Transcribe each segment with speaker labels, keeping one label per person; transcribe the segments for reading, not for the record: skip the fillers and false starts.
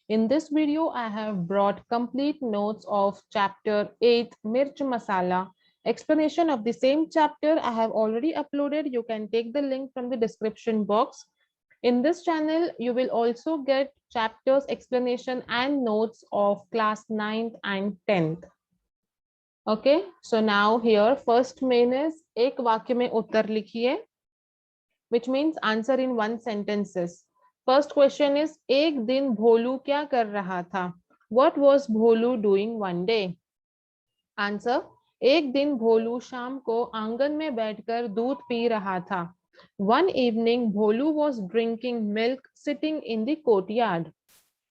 Speaker 1: In this video, I have brought complete notes of chapter 8, Mirch Masala. Explanation of the same chapter I have already uploaded. You can take the link from the description box. In this channel, you will also get chapters, explanation and notes of class 9th and 10th. Okay, so now here first main is एक वाक्य में उत्तर लिखिए, which means answer in one sentences. First question is एक दिन भोलू क्या कर रहा था? What was Bholu doing one day? Answer एक दिन भोलू शाम को आंगन में बैठकर दूध पी रहा था. One evening Bholu was drinking milk sitting in the courtyard.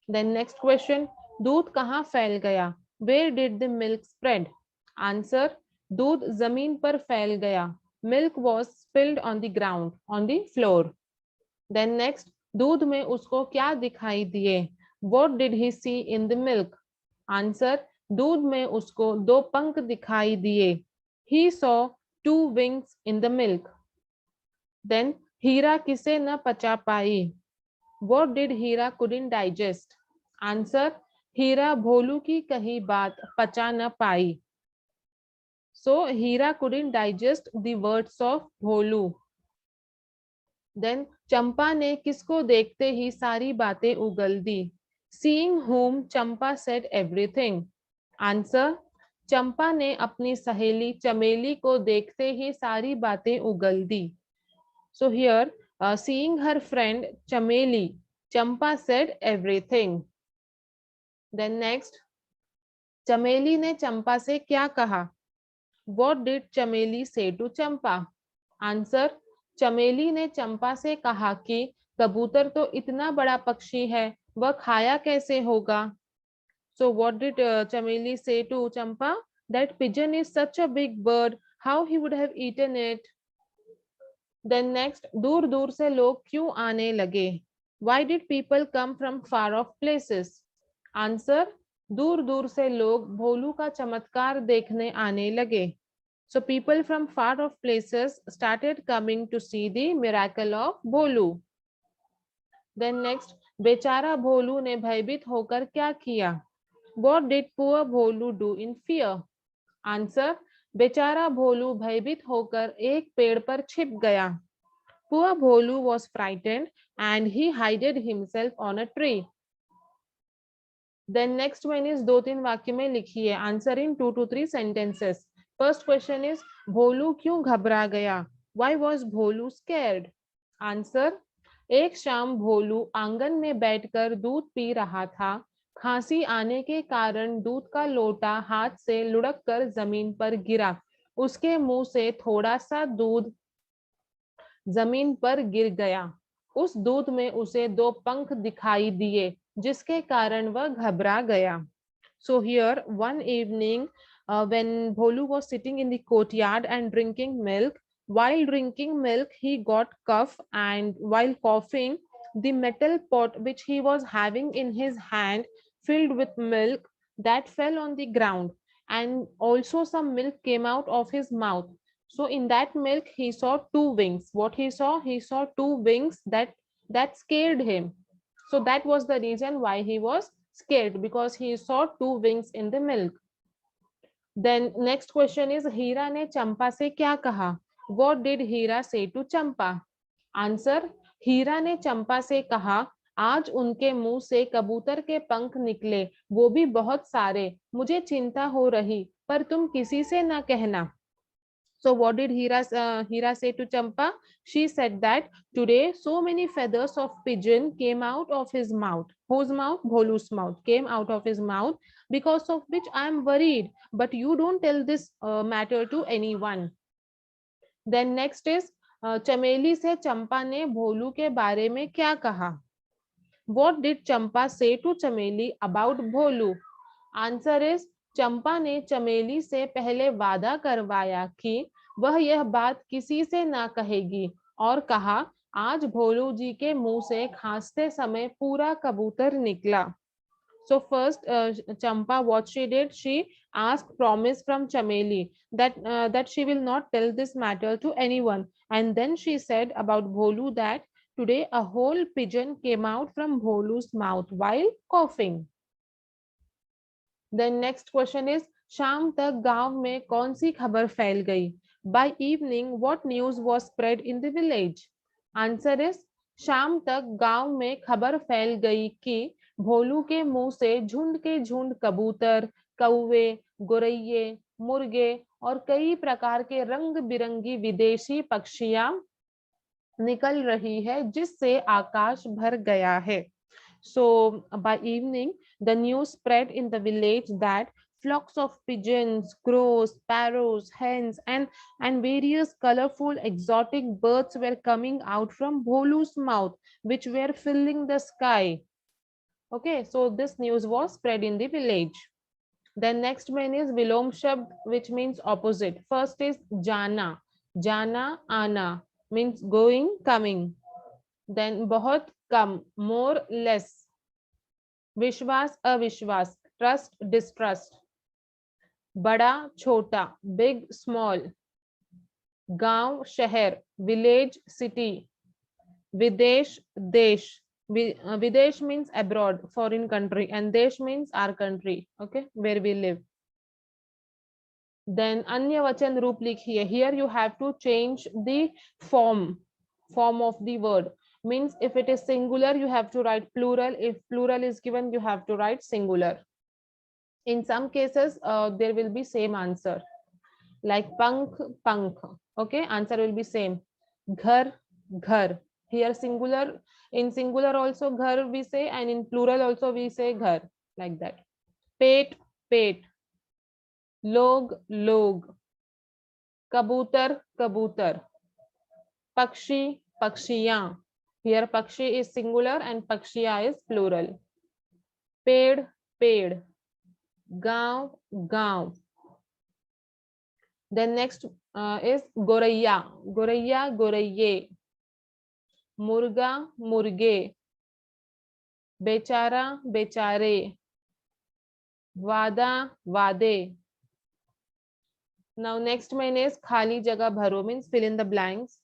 Speaker 1: Then next question, दूध कहाँ फैल गया? Where did the milk spread? Answer, दूध जमीन पर फैल गया. Milk was spilled on the ground, on the floor. Then next, दूध में उसको क्या दिखाई दिए? What did he see in the milk? Answer, दूध में उसको दो पंख दिखाई दिए. He saw two wings in the milk. Then, हीरा किसे न पचा पाई? What did Heera couldn't digest? Answer, हीरा भोलू की कही बात पचा न पाई. So, Heera couldn't digest the words of Bholu. Then, चंपा ने किसको देखते ही सारी बातें उगल दी? Seeing whom चंपा said everything. Answer, चंपा ने अपनी सहेली चमेली को देखते ही सारी बातें उगल दी. So here, seeing her friend Chameli, Champa said everything. Then next, चमेली ने चंपा से क्या कहा? What did चमेली say to चंपा? Answer, चमेली ने चंपा से कहा कि कबूतर तो इतना बड़ा पक्षी है, वह खाया कैसे होगा? So what did चमेली say to Champa? That pigeon is such a big bird, how he would have eaten it? Then next, दूर दूर से लोग क्यों आने लगे? Why did people come from far off places? Answer, दूर दूर से लोग भोलू का चमत्कार देखने आने लगे. So people from far off places started coming to see the miracle of Bholu. Then next, बेचारा भोलू ने भयभीत होकर क्या किया? What did poor Bholu do in fear? Answer, बेचारा भोलू भयभीत होकर एक पेड़ पर छिप गया. Poor Bholu was frightened and he hid himself on a tree. Then next one is दो तीन वाक्य में लिखिए. Answer in 2 to 3 sentences. First question is भोलू क्यों घबरा गया? Why was Bholu scared? Answer, एक शाम भोलू आंगन में बैठकर दूध पी रहा था. खांसी आने के कारण दूध का लोटा हाथ से लुढ़क कर जमीन पर गिरा. उसके मुंह से थोड़ा सा दूध जमीन पर गिर गया. उस दूध में उसे दो पंख दिखाई दिए, जिसके कारण वह घबरा गया. So here one evening when Bholu was sitting in the courtyard and drinking milk, while drinking milk he got cough, and while coughing the metal pot which he was having in his hand filled with milk that fell on the ground, and also some milk came out of his mouth. So in that milk he saw two wings. What he saw two wings that scared him. So that was the reason why he was scared, because he saw two wings in the milk. Then next question is हीरा ने चंपा से क्या कहा? What did Heera say to Champa? Answer, हीरा ने चंपा से कहा, आज उनके मुंह से कबूतर के पंख निकले, वो भी बहुत सारे. मुझे चिंता हो रही, पर तुम किसी से न कहना. So what did Hira say to Champa? She said that today so many feathers of pigeon came out of his mouth. Whose mouth? Bholu's mouth came out of his mouth, because of which I am worried. But you don't tell this matter to anyone. Then next is चमेली से चंपा ने भोलू के बारे में क्या कहा? What did Champa say to चमेली about Bholu? Answer is, चंपा ने चमेली से पहले वादा करवाया कि वह यह बात किसी से ना कहेगी, और कहा आज भोलू जी के मुंह से खांसते समय पूरा कबूतर निकला. So first Champa, what she did, she asked promise from Chameli that she will not tell this matter to anyone, and then she said about Bholu that today a whole pigeon came out from Bholu's mouth while coughing. Then next question is, शाम तक गांव में कौन सी खबर फैल गई? By evening, what news was spread in the village? Answer is, शाम तक गांव में खबर फैल गई कि भोलू के मुंह से झुंड के झुंड कबूतर, कौवे, गोरैये, मुर्गे और कई प्रकार के रंग बिरंगी विदेशी पक्षियां निकल रही है, जिससे आकाश भर गया है. So by evening, the news spread in the village that flocks of pigeons, crows, sparrows, hens, and various colorful exotic birds were coming out from Bholu's mouth, which were filling the sky. Okay, so this news was spread in the village. Then next one is Vilom Shabd, which means opposite. First is Jana. Jana, Ana means going, coming. Then बहुत कम, more, less. विश्वास, अविश्वास, trust, distrust. बड़ा, छोटा, big, small. गांव, शहर, village, city. विदेश, देश. विदेश means abroad, foreign country, and desh means our country, okay, where we live. Then अन्य वचन रूप लिखिए. Here you have to change the form of the word. Means if it is singular, you have to write plural. If plural is given, you have to write singular. In some cases, there will be same answer. Like pankh, pankh. Okay, answer will be same. Ghar, ghar. Here singular. In singular also ghar we say, and in plural also we say ghar. Like that. Pet, pet. Log, log. Kabutar, kabutar. Pakshi, pakshiyan. Here pakshi is singular and pakshiya is plural. Ped, ped. Gaon, gaon. Then next is goraiya. Goraiya, goraiye. Murga, murge. Bechara, bechare. Vada, vade. Now next one is khali jagah bharo, means fill in the blanks.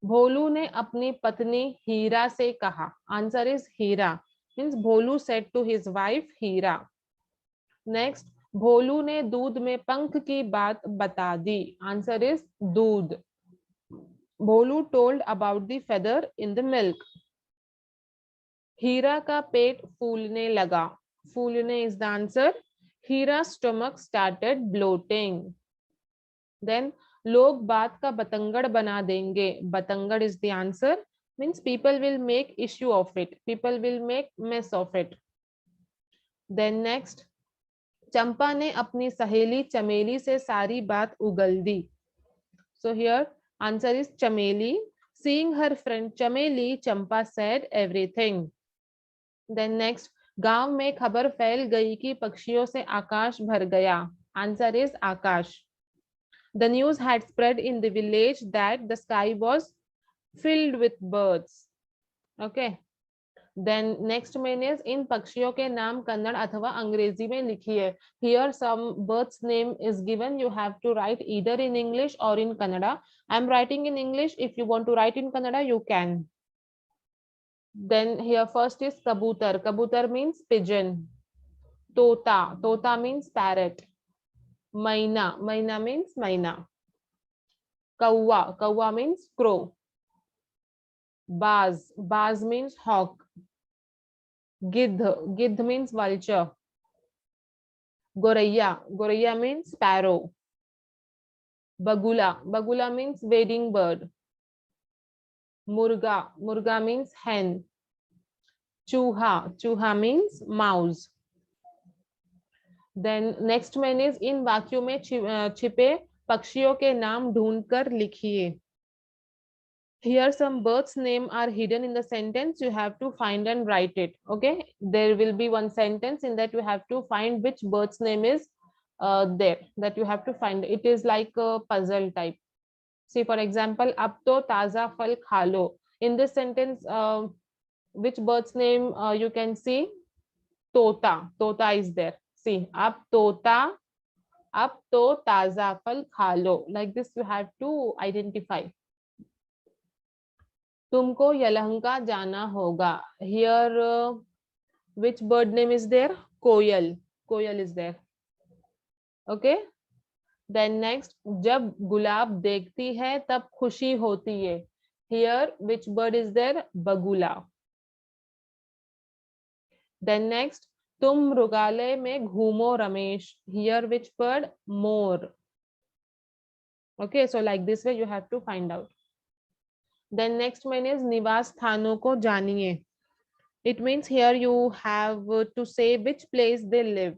Speaker 1: भोलू ने अपनी पत्नी हीरा से कहा. Answer is Heera, means Bholu said to his wife Heera. Next, Bholu ने दूध में पंख की बात बता दी. Answer is doodh. Bholu told about the feather in the milk. Heera का पेट फूलने लगा. फूलने is the answer. Heera stomach started bloating. Then लोग बात का बतंगड़ बना देंगे. Batangad is the answer, means people will make issue of it, people will make mess of it. Then next, Champa ने अपनी सहेली चमेली से सारी बात उगल दी. So here answer is Chameli. Seeing her friend चमेली, चंपा सेड एवरीथिंग. देन नेक्स्ट, गांव में खबर फैल गई कि पक्षियों से आकाश भर गया. Answer is Akash. The news had spread in the village that the sky was filled with birds. Okay. Then next one is इन पक्षियों के नाम कन्नड़ अथवा अंग्रेजी में लिखिए. Here some birds name is given. You have to write either in English or in Kannada. I am writing in English. If you want to write in Kannada, you can. Then here first is kabutar. Kabutar means pigeon. Tota. Tota means parrot. Maina. Maina means maina. Kawa. Kawa means crow. Baz. Baz means hawk. Gidh. Gidh means vulture. Goraiya. Goraiya means sparrow. Bagula. Bagula means wading bird. Murga. Murga means hen. Chuha. Chuha means mouse. Then next one is इन वाक्यों में छिपे पक्षियों के नाम ढूंढकर लिखिए. Here some birds name are hidden in the sentence. You have to find and write it. Okay, there will be one sentence in that you have to find which bird's name is there, that you have to find. It is like a puzzle type. See, for example, अब तो ताजा फल खा लो. In this sentence, which bird's name you can see? Tota. Tota is there. See, अब तो ताजा फल खा लो. Like this you have to identify. तुमको यलहंका जाना होगा. Here which bird name is there? Coil. Coil is there. Okay. Then next, जब गुलाब देखती है तब खुशी होती है. Here which bird is there? बगुला. Then next, तुम मृगालय में घूमो Ramesh. Here which bird? More. Okay, so like this way you have to find out. Then next one is निवास स्थानों को जानिए. It means here you have to say which place they live.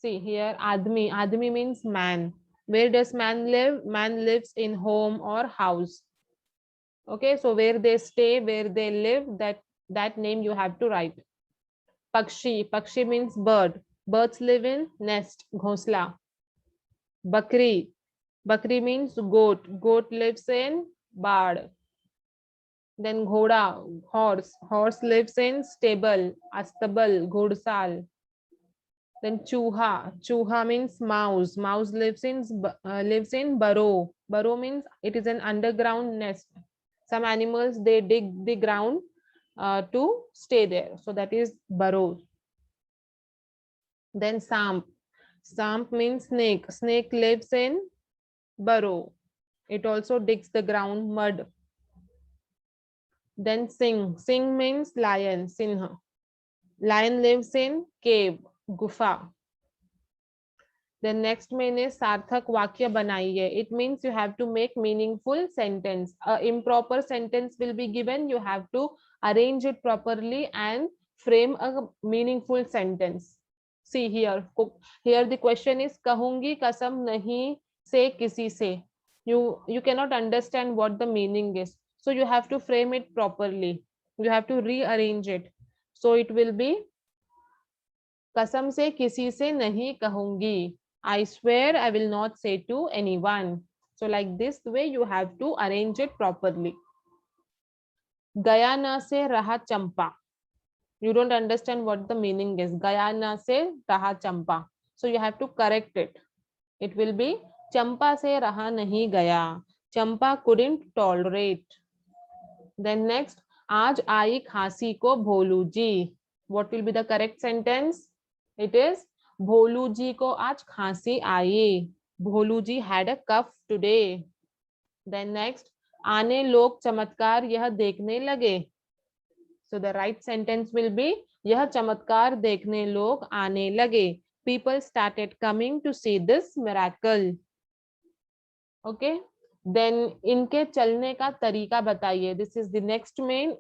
Speaker 1: See here, आदमी. आदमी means man. Where does man live? Man lives in home or house. Okay, so where they stay, where they live, that name you have to write. Pakshi. Pakshi means bird. Birds live in nest, घोंसला. Bakri. Bakri means goat. Goat lives in baad. Then ghoda, horse. Horse lives in stable, astabal, ghodsal. Then chuha. Chuha means mouse. Mouse lives in burrow. Burrow means it is an underground nest. Some animals they dig the ground to stay there. So that is burrow. Then samp. Samp means snake. Snake lives in burrow. It also digs the ground, mud. Then sing. Sing means lion, sinha. Lion lives in cave, gufa. The next main is sarthak vakya banaiye. It means you have to make meaningful sentence. A improper sentence will be given. You have to arrange it properly and frame a meaningful sentence. See here. Here the question is कहूंगी कसम नहीं से किसी से. You cannot understand what the meaning is. So you have to frame it properly. You have to rearrange it. So it will be कसम से किसी से नहीं कहूंगी. I swear I will not say to anyone. So like this way you have to arrange it properly. गया न से रहा चंपा. You don't understand what the meaning is. गया न से रहा चंपा. So you have to correct it. It will be चंपा से रहा नहीं गया. चंपा couldn't tolerate. Then next, आज आई खांसी को भोलू जी. What will be the correct sentence? It is भोलू जी को आज खांसी आई. भोलू जी had a cough today. Then next, आने लोग चमत्कार यह देखने लगे. So the right sentence will be यह चमत्कार देखने लोग आने लगे. People started coming to see this miracle. Okay. Then इनके चलने का तरीका बताइए. This is the next main,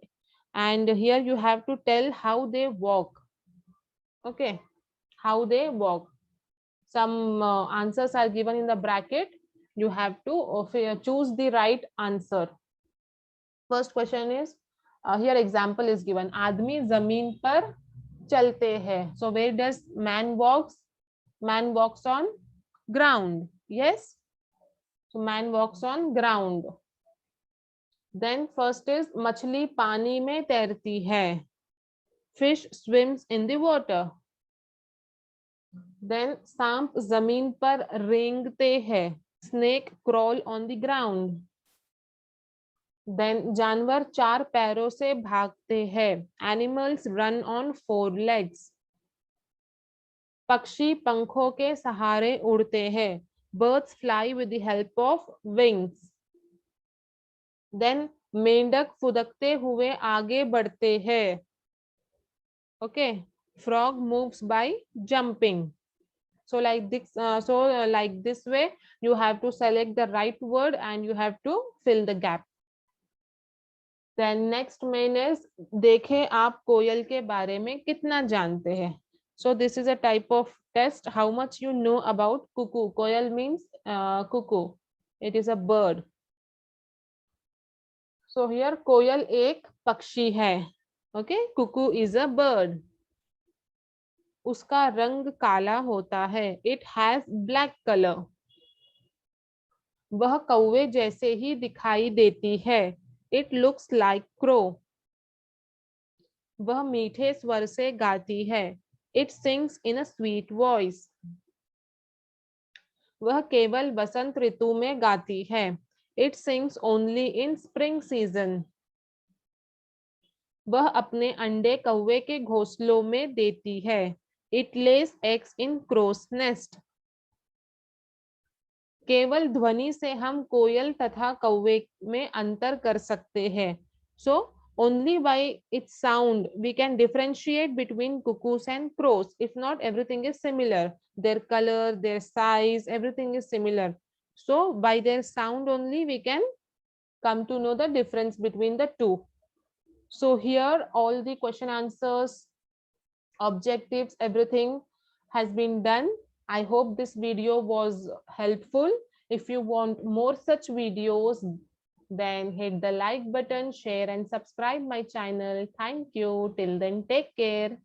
Speaker 1: and here you have to tell how they walk. Okay, how they walk. Some answers are given in the bracket. You have to choose the right answer. First question is here example is given. आदमी जमीन पर चलते हैं. So where does man walks? Man walks on ground. Yes. So man walks on ground. Then first is मछली पानी में तैरती है. Fish swims in the water. Then सांप जमीन पर रेंगते हैं. Snake crawl on the ground. Then जानवर चार पैरों से भागते हैं. Animals run on four legs. पक्षी पंखों के सहारे उड़ते हैं. Birds fly with the help of wings. Then मेंढक फुदकते हुए आगे बढ़ते हैं. Okay. Frog moves by jumping. So like this way you have to select the right word and you have to fill the gap. Then next main is देखें आप कोयल के बारे में कितना जानते हैं. So this is a type of test, how much you know about cuckoo. Koyal means cuckoo. It is a bird. So here कोयल एक पक्षी है. Okay, cuckoo is a bird. उसका रंग काला होता है. It has black color. वह कौवे जैसे ही दिखाई देती है. It looks like crow. वह मीठे स्वर से गाती है. It sings in a sweet voice. वह केवल बसंत ऋतु में गाती है. It sings only in spring season. वह अपने अंडे कौवे के घोंसलों में देती है. It lays eggs in crow's nest. केवल ध्वनि से हम कोयल तथा कौवे में अंतर कर सकते हैं. So only by its sound we can differentiate between cuckoos and crows. If not, everything is similar. Their color, their size, everything is similar. So by their sound only we can come to know the difference between the two. So here all the question answers, objectives, everything has been done. I hope this video was helpful. If you want more such videos, then hit the like button, share and subscribe my channel. Thank you. Till then, take care.